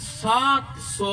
700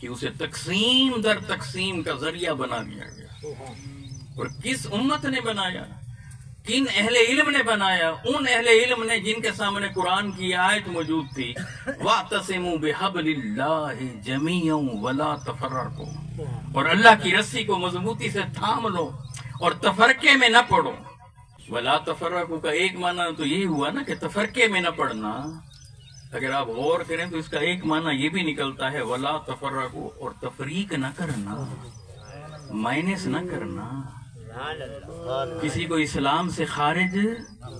کہ اسے تقسیم در تقسیم کا ذریعہ بنا دیا گیا. اور کس امت نے بنایا؟ کن اہل علم نے بنایا؟ ان اہل علم نے جن کے سامنے قرآن کی آیت موجود تھی وَاعْتَصِمُوا بِحَبْلِ اللَّهِ جَمِيعًا وَلَا تَفَرَّقُوا، اور اللہ کی رسی کو مضبوطی سے تھام لو اور تفرقے میں نہ پڑو. وَلَا تَفَرَّقُوا کا ایک معنی تو یہ ہوا نا کہ تفرقے میں نہ پڑنا. اگر آپ غور کریں تو اس کا ایک معنی یہ بھی نکلتا ہے وَلَا تَفَرَّقُوا، اور تفریق نہ کرنا، مائنس نہ کرنا، کسی کو اسلام سے خارج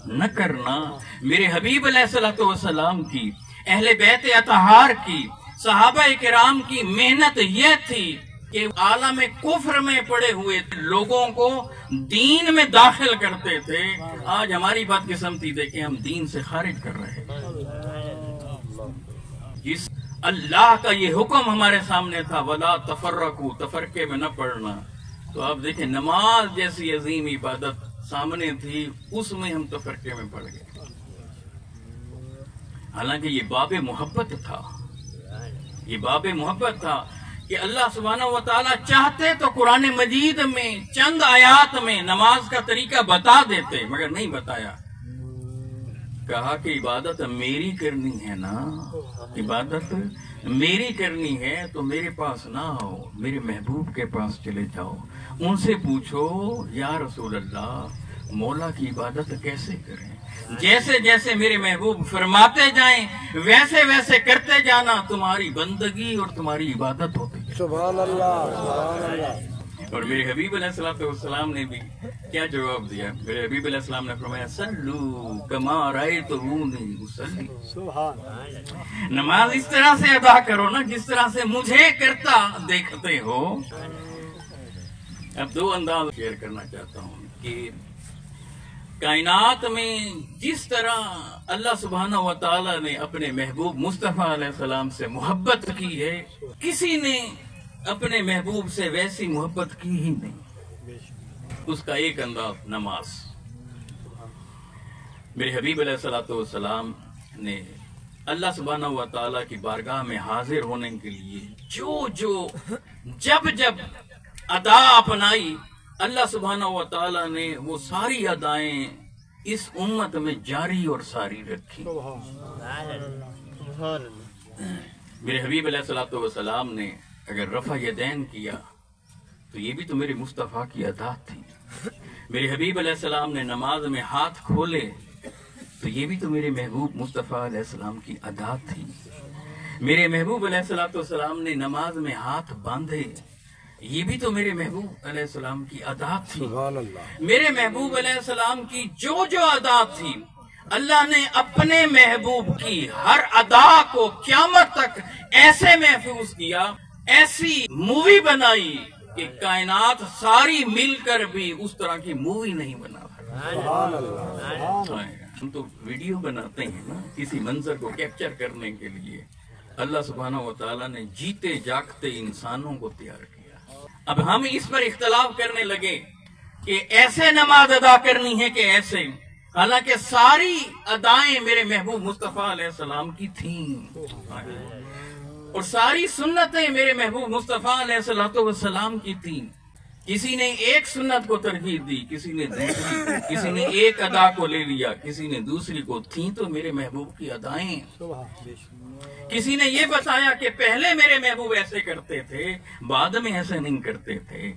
نہ کرنا. میرے حبیب علیہ الصلوۃ والسلام کی، اہل بیت اطہار کی، صحابہ کرام کی محنت یہ تھی کہ عالم کفر میں پڑے ہوئے لوگوں کو دین میں داخل کرتے تھے. آج ہماری بدقسمتی دیکھیں، ہم دین سے خارج کر رہے ہیں. جس اللہ کا یہ حکم ہمارے سامنے تھا وَلَا تَفَرَّقُوا، تفرقے میں نہ پڑنا، تو آپ دیکھیں نماز جیسی عظیم عبادت سامنے تھی، اس میں ہم تفرقے میں پڑ گئے. حالانکہ یہ باب محبت تھا، یہ باب محبت تھا کہ اللہ سبحانہ و تعالیٰ چاہتے تو قرآن مجید میں چند آیات میں نماز کا طریقہ بتا دیتے، مگر نہیں بتایا. کہا کہ عبادت میری کرنی ہے نا، عبادت میری کرنی ہے تو میرے پاس نہ آؤ، میرے محبوب کے پاس چلے جاؤ، ان سے پوچھو یا رسول اللہ مولا کی عبادت کیسے کریں. جیسے جیسے میرے محبوب فرماتے جائیں ویسے ویسے کرتے جانا، تمہاری بندگی اور تمہاری عبادت ہوتی ہے. سبحان اللہ، سبحان اللہ. اور میرے حبیب علیہ الصلوۃ والسلام نے بھی کیا جواب دیا؟ میرے حبیب علیہ السلام نے فرمایا صلو کما رأیتمونی اصلی، نماز اس طرح سے ادا کرو نا جس طرح سے مجھے کرتا دیکھتے ہو. اب دو انداز شیئر کرنا چاہتا ہوں کہ کائنات میں جس طرح اللہ سبحانہ و تعالیٰ نے اپنے محبوب مصطفیٰ علیہ السلام سے محبت کی ہے، کسی نے اپنے محبوب سے ویسی محبت کی ہی نہیں. اس کا ایک انداز نماز. میرے حبیب علیہ الصلوۃ والسلام نے اللہ سبحانہ و تعالیٰ کی بارگاہ میں حاضر ہونے کے لیے جب ادا اپنائی، اللہ سبحانہ و تعالیٰ نے وہ ساری ادائیں اس امت میں جاری اور ساری رکھی. میرے حبیب علیہ الصلوۃ والسلام نے اگر رفع یدین کیا تو یہ بھی تو میرے مصطفیٰ کی ادا تھی. میرے حبیب علیہ السلام نے نماز میں ہاتھ کھولے تو یہ بھی تو میرے محبوب مصطفیٰ علیہ السلام کی ادا تھی. میرے محبوب علیہ الصلوۃ والسلام نے نماز میں ہاتھ باندھے، یہ بھی تو میرے محبوب علیہ السلام کی ادا تھی. سبحان اللہ. میرے محبوب علیہ السلام کی جو ادا تھی، اللہ نے اپنے محبوب کی ہر ادا کو قیامت تک ایسے محفوظ کیا، ایسی مووی بنائی کہ کائنات ساری مل کر بھی اس طرح کی مووی نہیں بنا. سبحان اللہ. ہم تو ویڈیو بناتے ہیں نا کسی منظر کو کیپچر کرنے کے لیے، اللہ سبحانہ و تعالیٰ نے جیتے جاگتے انسانوں کو تیار کیا. اب ہم اس پر اختلاف کرنے لگے کہ ایسے نماز ادا کرنی ہے کہ ایسے، حالانکہ ساری ادائیں میرے محبوب مصطفیٰ علیہ السلام کی تھیں اور ساری سنتیں میرے محبوب مصطفیٰ علیہ السلام کی تھیں. کسی نے ایک سنت کو ترجیح دی، کسی نے دوسری کو، کسی نے ایک ادا کو لے لیا، کسی نے دوسری کو. تھیں تو میرے محبوب کی ادائیں. کسی نے یہ بتایا کہ پہلے میرے محبوب ایسے کرتے تھے، بعد میں ایسے نہیں کرتے تھے.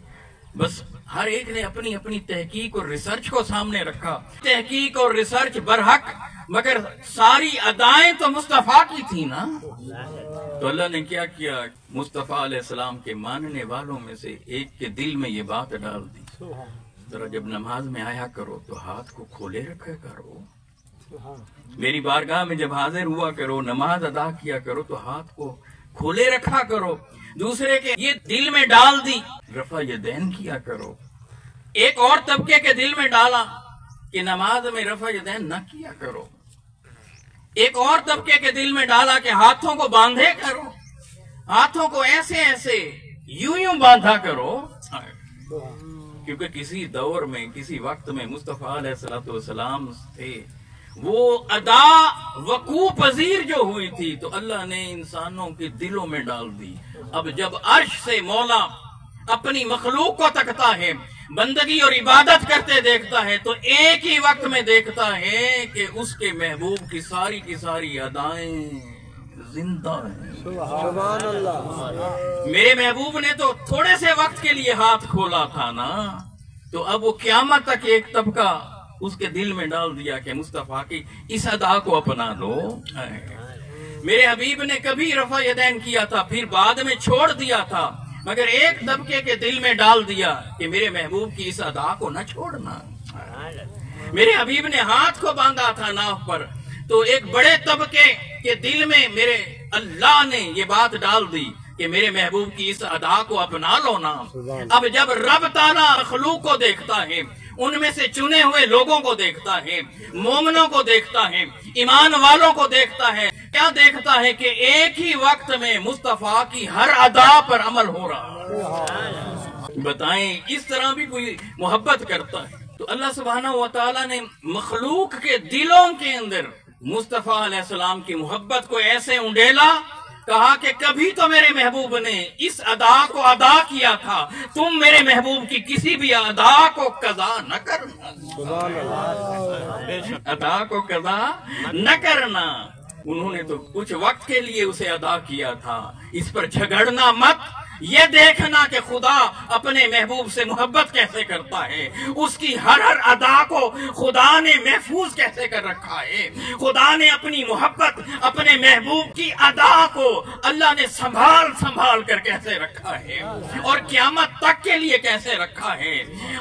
بس ہر ایک نے اپنی اپنی تحقیق اور ریسرچ کو سامنے رکھا. تحقیق اور ریسرچ برحق، مگر ساری ادائیں تو مصطفیٰ کی تھی نا. تو اللہ نے کیا کیا؟ مصطفیٰ علیہ السلام کے ماننے والوں میں سے ایک کے دل میں یہ بات ڈال دی، ذرا جب نماز میں آیا کرو تو ہاتھ کو کھولے رکھا کرو. میری بارگاہ میں جب حاضر ہوا کرو، نماز ادا کیا کرو تو ہاتھ کو کھولے رکھا کرو. دوسرے کے یہ دل میں ڈال دی، رفع یدین کیا کرو. ایک اور طبقے کے دل میں ڈالا کہ نماز میں رفع یدین نہ کیا کرو. ایک اور طبقے کے دل میں ڈالا کہ ہاتھوں کو باندھے کرو، ہاتھوں کو ایسے ایسے یوں باندھا کرو. کیونکہ کسی دور میں، کسی وقت میں مصطفیٰ علیہ السلام تھے وہ ادا وقوع پذیر جو ہوئی تھی تو اللہ نے انسانوں کے دلوں میں ڈال دی. اب جب عرش سے مولا اپنی مخلوق کو تکتا ہے، بندگی اور عبادت کرتے دیکھتا ہے، تو ایک ہی وقت میں دیکھتا ہے کہ اس کے محبوب کی ساری ادائیں زندہ ہیں. سبحان اللہ. میرے محبوب نے تو تھوڑے سے وقت کے لیے ہاتھ کھولا تھا نا، تو اب وہ قیامت تک ایک طبقہ اس کے دل میں ڈال دیا کہ مصطفیٰ کی اس ادا کو اپنا لو. میرے حبیب نے کبھی رفع یدین کیا تھا، پھر بعد میں چھوڑ دیا تھا، مگر ایک طبقے کے دل میں ڈال دیا کہ میرے محبوب کی اس ادا کو نہ چھوڑنا. میرے حبیب نے ہاتھ کو باندھا تھا ناف پر، تو ایک بڑے طبقے کے دل میں میرے اللہ نے یہ بات ڈال دی کہ میرے محبوب کی اس ادا کو اپنا لو نا. اب جب رب تعالیٰ مخلوق کو دیکھتا ہے، ان میں سے چنے ہوئے لوگوں کو دیکھتا ہے، مومنوں کو دیکھتا ہے، ایمان والوں کو دیکھتا ہے، کیا دیکھتا ہے کہ ایک ہی وقت میں مصطفیٰ کی ہر ادا پر عمل ہو رہا. بتائیں اس طرح بھی کوئی محبت کرتا ہے؟ تو اللہ سبحانہ و تعالیٰ نے مخلوق کے دلوں کے اندر مصطفیٰ علیہ السلام کی محبت کو ایسے انڈیلا، کہا کہ کبھی تو میرے محبوب نے اس ادا کو ادا کیا تھا، تم میرے محبوب کی کسی بھی ادا کو قضا نہ کرنا. سبحان اللہ. ادا کو قضا نہ کرنا. انہوں نے تو کچھ وقت کے لیے اسے ادا کیا تھا. اس پر جھگڑنا مت، یہ دیکھنا کہ خدا اپنے محبوب سے محبت کیسے کرتا ہے، اس کی ہر ادا کو خدا نے محفوظ کیسے کر رکھا ہے. خدا نے اپنی محبت، اپنے محبوب کی ادا کو اللہ نے سنبھال کر کیسے رکھا ہے، اور قیامت تک کے لیے کیسے رکھا ہے.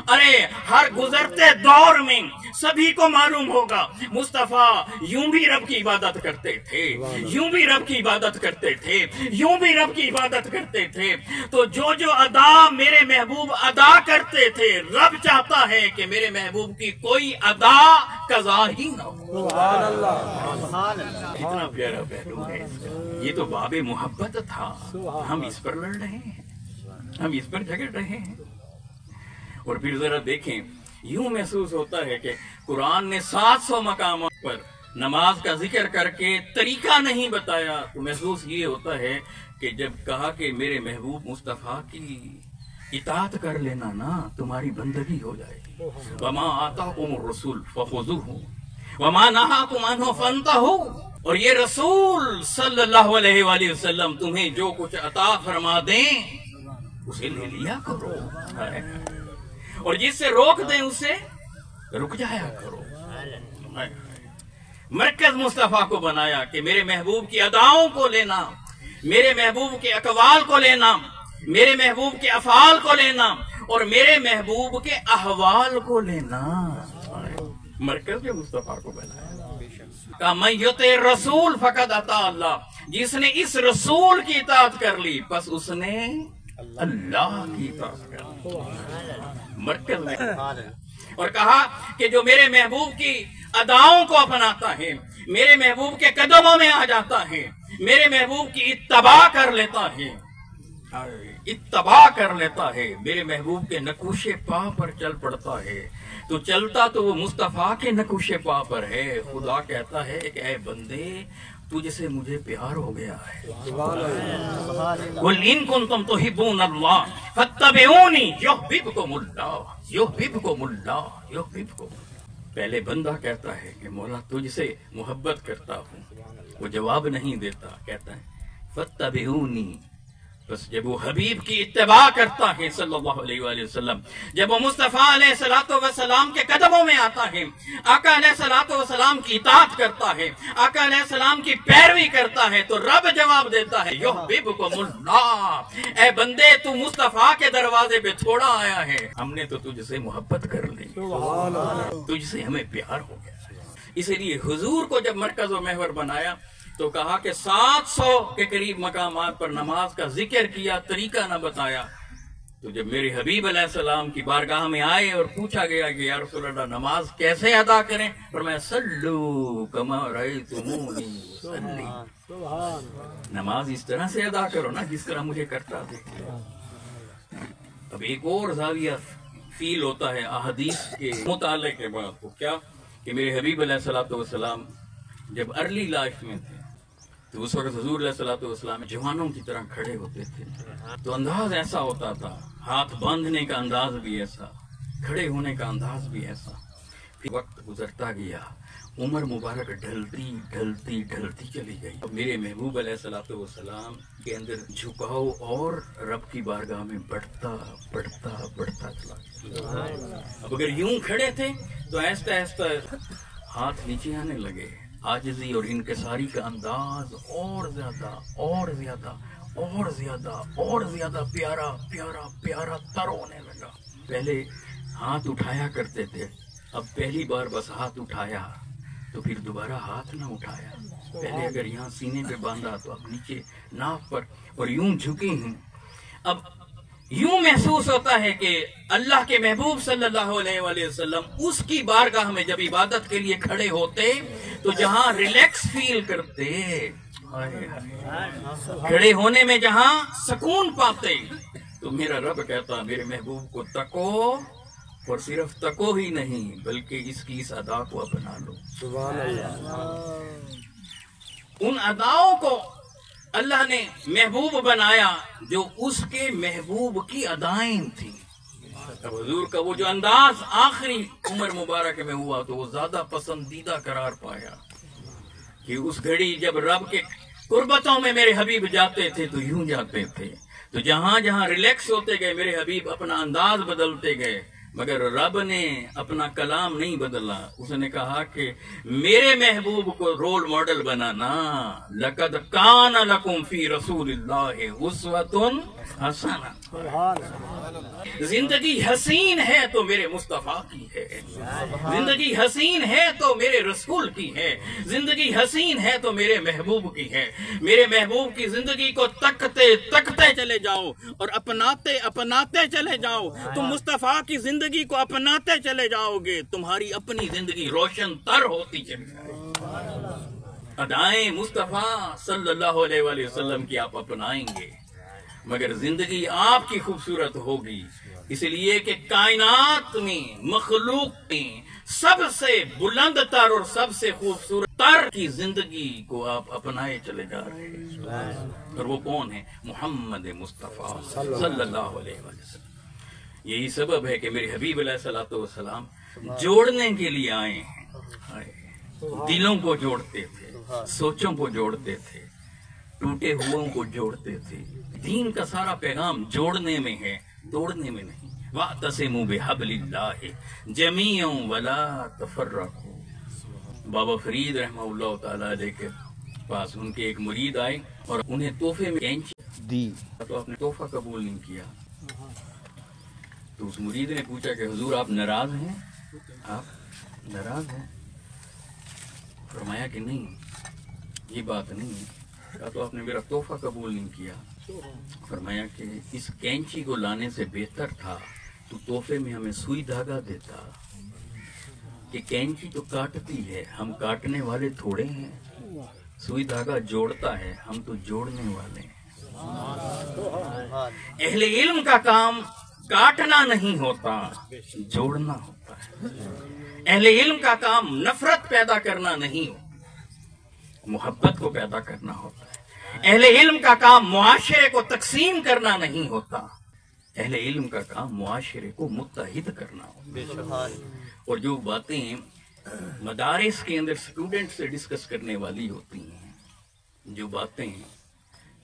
ارے ہر گزرتے دور میں سبھی کو معلوم ہوگا مصطفیٰ یوں بھی رب کی عبادت کرتے تھے، یوں بھی رب کی عبادت کرتے تھے، یوں بھی رب کی عبادت کرتے تھے. تو جو ادا میرے محبوب ادا کرتے تھے، رب چاہتا ہے کہ میرے محبوب کی کوئی ادا قضا ہی نہ ہو. سبحان اللہ. اتنا پیارا پہلو ہے اس کا. یہ تو باب محبت تھا. ہم اس پر لڑ رہے ہیں، ہم اس پر جھگڑ رہے ہیں. اور پھر ذرا دیکھیں، یوں محسوس ہوتا ہے کہ قرآن نے 700 مقامات پر نماز کا ذکر کر کے طریقہ نہیں بتایا، تو محسوس یہ ہوتا ہے کہ جب کہا کہ میرے محبوب مصطفیٰ کی اطاعت کر لینا نا، تمہاری بندگی ہو جائے گی. وما آتاکم الرسول فخذوہ وما نہاکم عنہ فانتہوا. اور یہ رسول صلی اللہ علیہ وآلہ وسلم تمہیں جو کچھ عطا فرما دیں اسے لے لیا کرو، اور جس سے روک دیں اسے رک جایا کرو. مرکز مصطفیٰ کو بنایا کہ میرے محبوب کی اداؤں کو لینا، میرے محبوب کے اقوال کو لینا، میرے محبوب کے افعال کو لینا، اور میرے محبوب کے احوال کو لینا. مرکز جو مصطفیٰ کو بنایا، کہ من یطع رسول فقد اطاع اللہ. جس نے اس رسول کی اطاعت کر لی بس اس نے اللہ کی اطاعت کر لی. مرکز میں اور کہا کہ جو میرے محبوب کی اداؤں کو اپناتا ہے، میرے محبوب کے قدموں میں آ جاتا ہے، میرے محبوب کی اتباع کر لیتا ہے، میرے محبوب کے نقوش پا پر چل پڑتا ہے، تو چلتا تو وہ مصطفیٰ کے نقوش پا پر ہے. خدا کہتا ہے کہ اے بندے، تجھ سے مجھے پیار ہو گیا ہے. قُلْ إِن كُنتُمْ تُحِبُّونَ اللَّهَ فَاتَّبِعُونِي يُحْبِبْكُمُ اللَّهُ يُحْبِبْكُمُ اللَّهُ يُحْبِبْكُمْ. پہلے بندہ کہتا ہے کہ مولا تجھ سے محبت کرتا ہوں، وہ جواب نہیں دیتا، کہتا ہے فَاتَّبِعُونِي. بس جب وہ حبیب کی اتباع کرتا ہے صلی اللہ علیہ وآلہ وسلم، جب وہ مصطفیٰ علیہ السلام کے قدموں میں آتا ہے، آقا علیہ السلام کی اطاعت کرتا ہے، آقا علیہ السلام کی پیروی کرتا ہے، تو رب جواب دیتا ہے یحببکم اللہ. اے بندے، تو مصطفیٰ کے دروازے پہ تھوڑا آیا ہے، ہم نے تو تجھ سے محبت کر لی، تجھ سے ہمیں پیار ہو گیا. اسی لیے حضور کو جب مرکز و محور بنایا تو کہا کہ 700 کے قریب مقامات پر نماز کا ذکر کیا، طریقہ نہ بتایا. تو جب میرے حبیب علیہ السلام کی بارگاہ میں آئے اور پوچھا گیا کہ یا رسول اللہ نماز کیسے ادا کریں، فرمایا صلو کما رأیتمونی اصلی. نماز اس طرح سے ادا کرو نا جس طرح مجھے کرتا دیکھ. اب ایک اور زاویہ فیل ہوتا ہے احادیث کے مطالعے کے بعد، تو کیا کہ میرے حبیب علیہ الصلوۃ والسلام جب ارلی لائف میں تھے تو اس وقت حضور علیہ الصلوۃ والسلام جوانوں کی طرح کھڑے ہوتے تھے، تو انداز ایسا ہوتا تھا، ہاتھ باندھنے کا انداز بھی ایسا، کھڑے ہونے کا انداز بھی ایسا۔ پھر وقت گزرتا گیا، عمر مبارک ڈھلتی ڈھلتی ڈھلتی چلی گئی۔ اب میرے محبوب علیہ الصلوۃ والسلام کے اندر جھکاؤ اور رب کی بارگاہ میں بڑھتا بڑھتا بڑھتا چلا گیا۔ اب اگر یوں کھڑے تھے تو آہستہ آہستہ ہاتھ نیچے آنے لگے، عاجزی اور انکساری کا انداز اور زیادہ اور زیادہ اور زیادہ اور زیادہ پیارا پیارا پیارا تر ہونے لگا۔ پہلے ہاتھ اٹھایا کرتے تھے، اب پہلی بار بس ہاتھ اٹھایا تو پھر دوبارہ ہاتھ نہ اٹھایا۔ پہلے اگر یہاں سینے پہ باندھا تو اب نیچے ناف پر، اور یوں جھکے ہیں۔ اب یوں محسوس ہوتا ہے کہ اللہ کے محبوب صلی اللہ علیہ وآلہ وسلم اس کی بارگاہ میں جب عبادت کے لیے کھڑے ہوتے تو جہاں ریلیکس فیل کرتے، کھڑے ہونے میں جہاں سکون پاتے، تو میرا رب کہتا میرے محبوب کو تکو، اور صرف تکو ہی نہیں بلکہ اس کی اس ادا کو اپنا لو۔ سبحان اللہ۔ ان اداؤں کو اللہ نے محبوب بنایا جو اس کے محبوب کی ادائیں تھیں۔ اب حضور کا وہ جو انداز آخری عمر مبارک میں ہوا تو وہ زیادہ پسندیدہ قرار پایا کہ اس گھڑی جب رب کے قربتوں میں میرے حبیب جاتے تھے تو یوں جاتے تھے، تو جہاں جہاں ریلیکس ہوتے گئے میرے حبیب اپنا انداز بدلتے گئے، مگر رب نے اپنا کلام نہیں بدلا۔ اس نے کہا کہ میرے محبوب کو رول ماڈل بنانا، لقد کان لکم فی رسول اللہ اسوۃ حسنہ۔ زندگی حسین ہے تو میرے مصطفیٰ کی ہے، زندگی حسین ہے تو میرے رسول کی ہے، زندگی حسین ہے تو میرے محبوب کی ہے۔ میرے محبوب کی زندگی کو تکتے تکتے چلے جاؤ اور اپناتے اپناتے چلے جاؤ، تم مصطفیٰ کی زندگی کو اپناتے چلے جاؤ گے، تمہاری اپنی زندگی روشن تر ہوتی چلی جائے گی۔ ادائیں مصطفیٰ صلی اللہ علیہ وآلہ وسلم کی آپ اپنائیں گے، مگر زندگی آپ کی خوبصورت ہوگی، اس لیے کہ کائنات میں مخلوق میں سب سے بلند تر اور سب سے خوبصورت تر کی زندگی کو آپ اپنائے چلے جا رہے ہیں، اور وہ کون ہے؟ محمد مصطفیٰ صلی اللہ علیہ وسلم۔ یہی سبب ہے کہ میرے حبیب علیہ الصلوۃ والسلام جوڑنے کے لیے آئے ہیں، دلوں کو جوڑتے تھے، سوچوں کو جوڑتے تھے، ٹوٹے ہوئوں کو جوڑتے تھے۔ دین کا سارا پیغام جوڑنے میں ہے، توڑنے میں نہیں۔ وَاعْتَصِمُوا بِحَبْلِ اللَّهِ جَمِيعًا وَلَا تَفَرَّقُوا۔ بابا فرید رحمہ اللہ تعالیٰ علیہ کے پاس ان کے ایک مرید آئے اور انہیں تحفے میں کینچی دی، تو آپ نے تحفہ قبول نہیں کیا۔ تو اس مرید نے پوچھا کہ حضور آپ ناراض ہیں؟ آپ ناراض ہیں؟ فرمایا کہ نہیں، یہ بات نہیں ہے۔ کہا تو آپ نے میرا تحفہ قبول نہیں کیا۔ فرمایا کہ اس کینچی کو لانے سے بہتر تھا تو تحفے میں ہمیں سوئی دھاگا دیتا، کہ کینچی تو کاٹتی ہے، ہم کاٹنے والے تھوڑے ہیں، سوئی دھاگا جوڑتا ہے، ہم تو جوڑنے والے ہیں۔ اہل علم کا کام کاٹنا نہیں ہوتا، جوڑنا ہوتا ہے۔ اہل علم کا کام نفرت پیدا کرنا نہیں ہوتا، محبت کو پیدا کرنا ہوتا ہے۔ اہل علم کا کام معاشرے کو تقسیم کرنا نہیں ہوتا، اہل علم کا کام معاشرے کو متحد کرنا ہوتا ہے۔ اور جو باتیں مدارس کے اندر اسٹوڈنٹ سے ڈسکس کرنے والی ہوتی ہیں، جو باتیں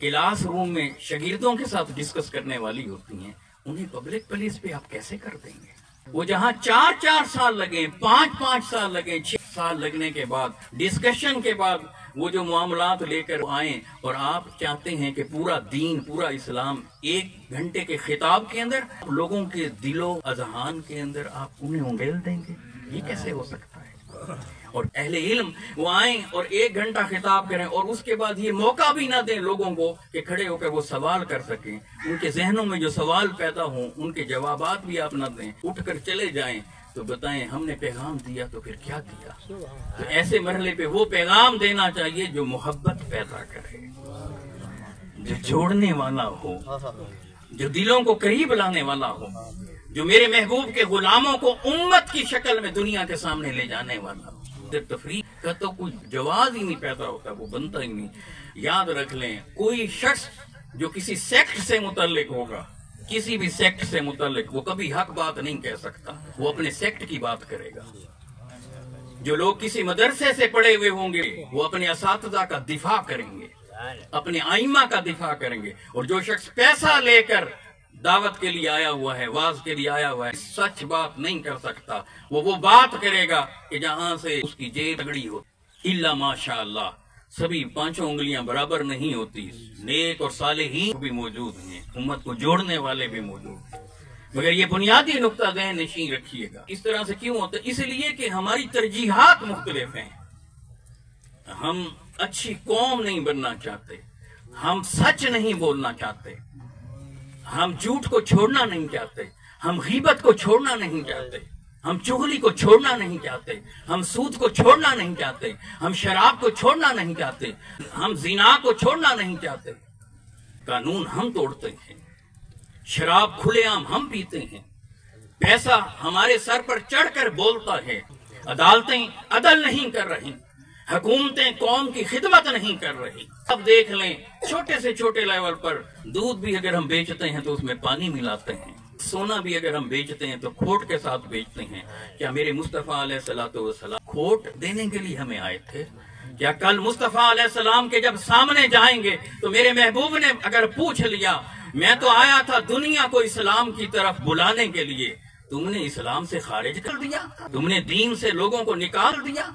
کلاس روم میں شاگردوں کے ساتھ ڈسکس کرنے والی ہوتی ہیں، انہیں پبلک پلیس پہ آپ کیسے کر دیں گے؟ وہ جہاں 4 سال لگے، 5 سال لگے، 6 سال لگنے کے بعد ڈسکشن کے بعد وہ جو معاملات لے کر آئیں، اور آپ چاہتے ہیں کہ پورا دین، پورا اسلام 1 گھنٹے کے خطاب کے اندر لوگوں کے دل و اذہان کے اندر آپ انہیں انگیل دیں گے، یہ کیسے ہو سکتا ہے؟ اور اہل علم وہ آئیں اور 1 گھنٹہ خطاب کریں اور اس کے بعد یہ موقع بھی نہ دیں لوگوں کو کہ کھڑے ہو کر وہ سوال کر سکیں، ان کے ذہنوں میں جو سوال پیدا ہوں ان کے جوابات بھی آپ نہ دیں، اٹھ کر چلے جائیں، تو بتائیں ہم نے پیغام دیا تو پھر کیا دیا؟ تو ایسے مرحلے پہ وہ پیغام دینا چاہیے جو محبت پیدا کرے، جو جوڑنے والا ہو، جو دلوں کو قریب لانے والا ہو، جو میرے محبوب کے غلاموں کو امت کی شکل میں دنیا کے سامنے لے جانے والا ہو۔ تفریح کا تو کوئی جواز ہی نہیں پیدا ہوتا، وہ بنتا ہی نہیں۔ یاد رکھ لیں، کوئی شخص جو کسی سیکٹ سے متعلق ہوگا، کسی بھی سیکٹ سے متعلق، وہ کبھی حق بات نہیں کہہ سکتا، وہ اپنے سیکٹ کی بات کرے گا۔ جو لوگ کسی مدرسے سے پڑھے ہوئے ہوں گے وہ اپنے اساتذہ کا دفاع کریں گے، اپنے ائمہ کا دفاع کریں گے، اور جو شخص پیسہ لے کر دعوت کے لیے آیا ہوا ہے، واز کے لیے آیا ہوا ہے، سچ بات نہیں کر سکتا، وہ بات کرے گا کہ جہاں سے اس کی جیب تگڑی ہو۔ الا ماشاء اللہ، سبھی پانچوں انگلیاں برابر نہیں ہوتی، نیک اور صالحین بھی موجود ہیں، امت کو جوڑنے والے بھی موجود ہیں، مگر یہ بنیادی نقطہ ذہن نشین رکھیے گا۔ اس طرح سے کیوں ہوتا ہے؟ اس لیے کہ ہماری ترجیحات مختلف ہیں۔ ہم اچھی قوم نہیں بننا چاہتے، ہم سچ نہیں بولنا چاہتے، ہم جھوٹ کو چھوڑنا نہیں چاہتے، ہم غیبت کو چھوڑنا نہیں چاہتے، ہم چغلی کو چھوڑنا نہیں چاہتے، ہم سود کو چھوڑنا نہیں چاہتے، ہم شراب کو چھوڑنا نہیں چاہتے، ہم زنا کو چھوڑنا نہیں چاہتے۔ قانون ہم توڑتے ہیں، شراب کھلے عام ہم پیتے ہیں، پیسہ ہمارے سر پر چڑھ کر بولتا ہے، عدالتیں عدل نہیں کر رہی، حکومتیں قوم کی خدمت نہیں کر رہی۔ اب دیکھ لیں، چھوٹے سے چھوٹے لیول پر دودھ بھی اگر ہم بیچتے ہیں تو اس میں پانی ملاتے ہیں، سونا بھی اگر ہم بیچتے ہیں تو کھوٹ کے ساتھ بیچتے ہیں۔ کیا میرے مصطفیٰ علیہ السلام کھوٹ دینے کے لیے ہمیں آئے تھے؟ کیا کل مصطفیٰ علیہ السلام کے جب سامنے جائیں گے تو میرے محبوب نے اگر پوچھ لیا، میں تو آیا تھا دنیا کو اسلام کی طرف بلانے کے لیے، تم نے اسلام سے خارج کر دیا، تم نے دین سے لوگوں کو نکال دیا،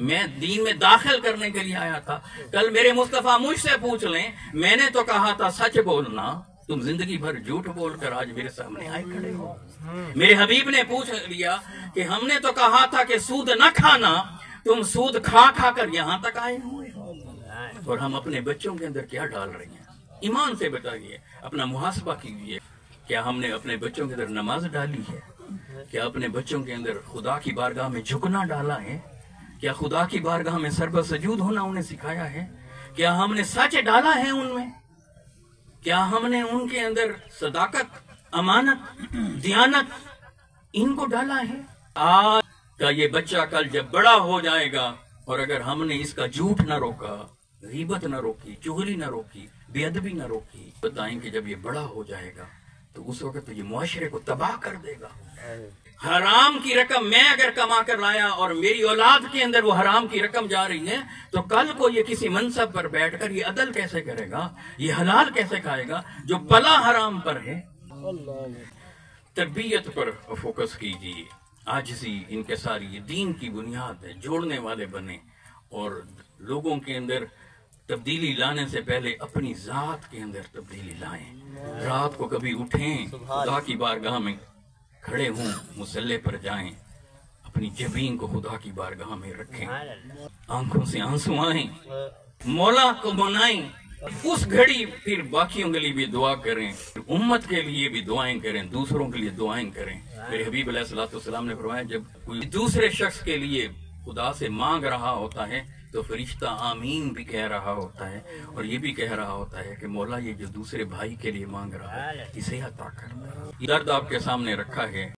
میں دین میں داخل کرنے کے لیے آیا تھا۔ کل میرے مصطفیٰ مجھ سے پوچھ لیں، میں نے تو کہا تھا سچ بولنا، تم زندگی بھر جھوٹ بول کر آج میرے سامنے آئے کھڑے ہو۔ میرے حبیب نے پوچھ لیا کہ ہم نے تو کہا تھا کہ سود نہ کھانا، تم سود کھا کھا کر یہاں تک آئے ہوئے ہو۔ اور ہم اپنے بچوں کے اندر کیا ڈال رہے ہیں؟ ایمان سے بتائیے، اپنا محاسبہ کیجیے۔ کیا ہم نے اپنے بچوں کے اندر نماز ڈالی ہے؟ کیا اپنے بچوں کے اندر خدا کی بارگاہ میں جھکنا ڈالا ہے؟ کیا خدا کی بارگاہ میں سر بسجود ہونا انہیں سکھایا ہے؟ کیا ہم نے سچ ڈالا ہے ان میں؟ کیا ہم نے ان کے اندر صداقت، امانت، دیانت ان کو ڈالا ہے؟ آج کا یہ بچہ کل جب بڑا ہو جائے گا اور اگر ہم نے اس کا جھوٹ نہ روکا، غیبت نہ روکی، چغلی نہ روکی، بے ادبی نہ روکی، بتائیں کہ جب یہ بڑا ہو جائے گا تو اس وقت یہ معاشرے کو تباہ کر دے گا۔ حرام کی رقم میں اگر کما کر لایا اور میری اولاد کے اندر وہ حرام کی رقم جا رہی ہے تو کل کو یہ کسی منصب پر بیٹھ کر یہ عدل کیسے کرے گا؟ یہ حلال کیسے کھائے گا جو بلا حرام پر ہے؟ تربیت پر فوکس کیجیے، عاجزی، انکساری، یہ دین کی بنیاد ہے۔ جوڑنے والے بنے اور لوگوں کے اندر تبدیلی لانے سے پہلے اپنی ذات کے اندر تبدیلی لائیں۔ رات کو کبھی اٹھیں، خدا کی بارگاہ میں کھڑے ہوں، مصلے پر جائیں، اپنی جبین کو خدا کی بارگاہ میں رکھیں، آنکھوں سے آنسو آئیں، مولا کو منائیں، اس گھڑی پھر باقیوں کے لیے بھی دعا کریں، امت کے لیے بھی دعائیں کریں، دوسروں کے لیے دعائیں کریں۔ میرے حبیب علیہ السلام نے فرمایا جب کوئی دوسرے شخص کے لیے خدا سے مانگ رہا ہوتا ہے تو فرشتہ آمین بھی کہہ رہا ہوتا ہے، اور یہ بھی کہہ رہا ہوتا ہے کہ مولا یہ جو دوسرے بھائی کے لیے مانگ رہا ہے اسے عطا کر۔ درد آپ کے سامنے رکھا ہے۔